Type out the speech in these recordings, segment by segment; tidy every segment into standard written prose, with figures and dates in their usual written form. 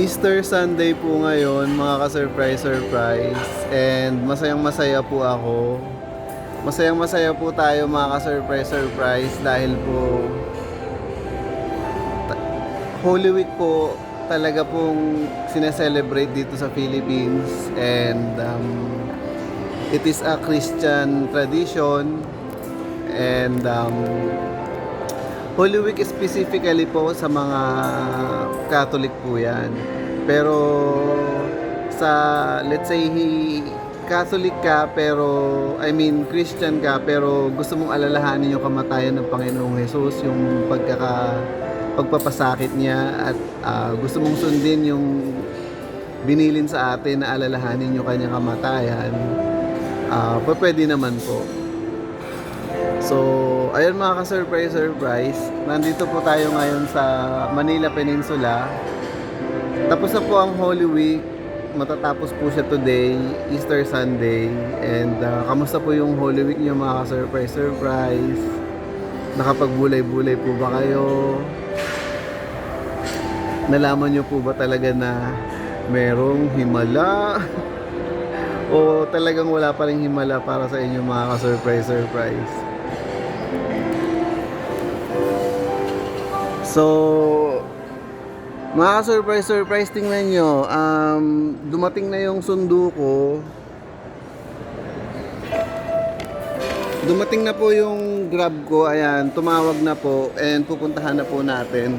Easter Sunday po ngayon, mga ka-surprise. And masayang masaya po ako. Masayang masaya po tayo mga ka-surprise dahil po Holy Week po talaga pong sineselebrate dito sa Philippines. And it is a Christian tradition. And Holy Week specifically po sa mga Catholic po yan. Pero sa, let's say, Catholic ka pero, I mean, Christian ka pero gusto mong alalahanin yung kamatayan ng Panginoong Jesus, yung pagpapasakit niya at gusto mong sundin yung binilin sa atin na alalahanin yung kanyang kamatayan, pwede naman po. So, ayun mga ka-surprise, nandito po tayo ngayon sa Manila Peninsula. Tapos na po ang Holy Week, matatapos po siya today, Easter Sunday. And kamusta po yung Holy Week niyo mga ka-surprise? Nakapagbulay-bulay po ba kayo? Nalaman niyo po ba talaga na merong himala? O talagang wala pa ring himala para sa inyo mga ka-surprise? So, mga surprise, tingnan nyo, dumating na yung sundo ko. Dumating na po yung Grab ko, ayan, tumawag na po and pupuntahan na po natin.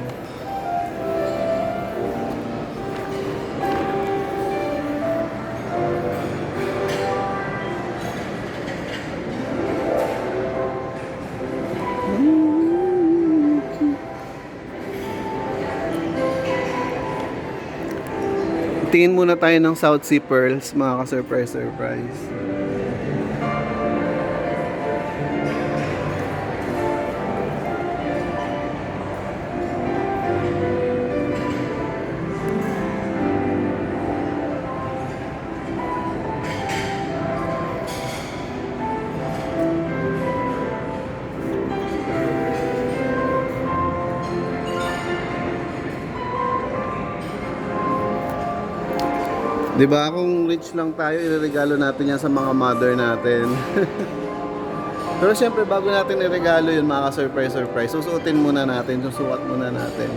Tingin muna tayo ng South Sea Pearls, mga ka-surprise. Diba, kung rich lang tayo, ireregalo natin yan sa mga mother natin. Pero syempre, bago natin iregalo yun, mga ka-surprise, susuotin muna natin, susukat muna natin.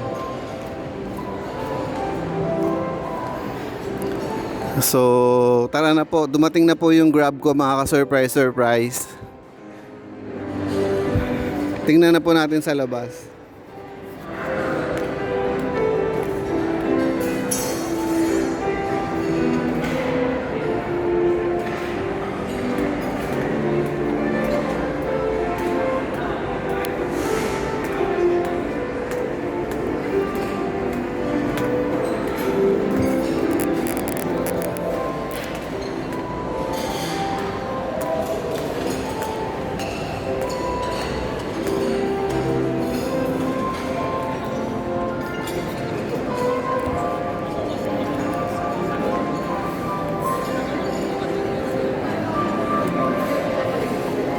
So, tara na po, dumating na po yung Grab ko, mga ka-surprise. Tingnan na po natin sa labas.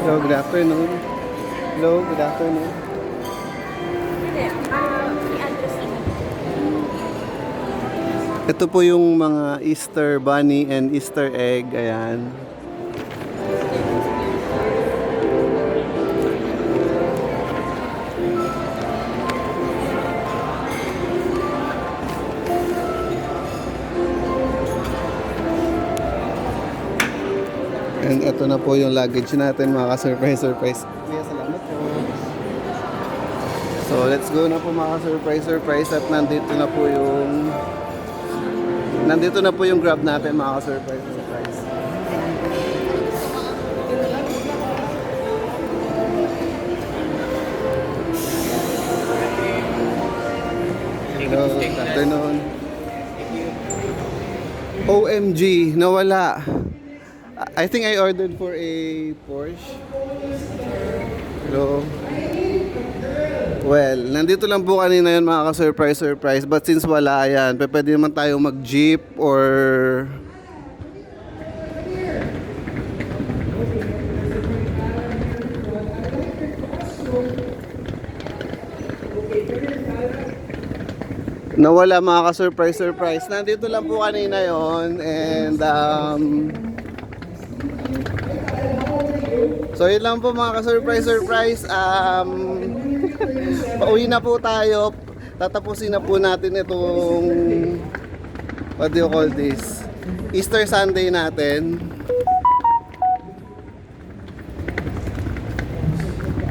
Hello, good afternoon. Hello, good afternoon. Ito po yung mga Easter bunny and Easter egg. Ayan. And ito na po yung luggage natin, mga ka-surprise. Kuya, salamat po. So, let's go na po mga ka-surprise. At nandito na po yung Grab natin, mga ka-surprise. Hello, good afternoon. OMG, nawala. I think I ordered for a Porsche. Hello. Well, nandito lang po kanina yun, mga ka-surprise. But since wala, ayan, pwede naman tayo mag-jeep or Nawala mga ka-surprise. Nandito lang po kanina yon and so yun lang po mga ka-surprise. Pauwi na po tayo. Tatapusin na po natin itong what do you call this? Easter Sunday natin.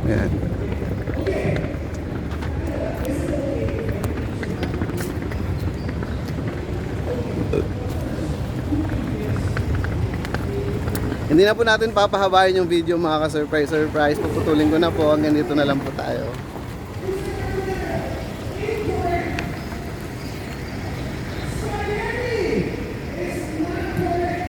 Yan. Hindi na po natin papahabain yung video mga ka-surprise. Puputulin ko na po. Hanggang dito na lang po tayo.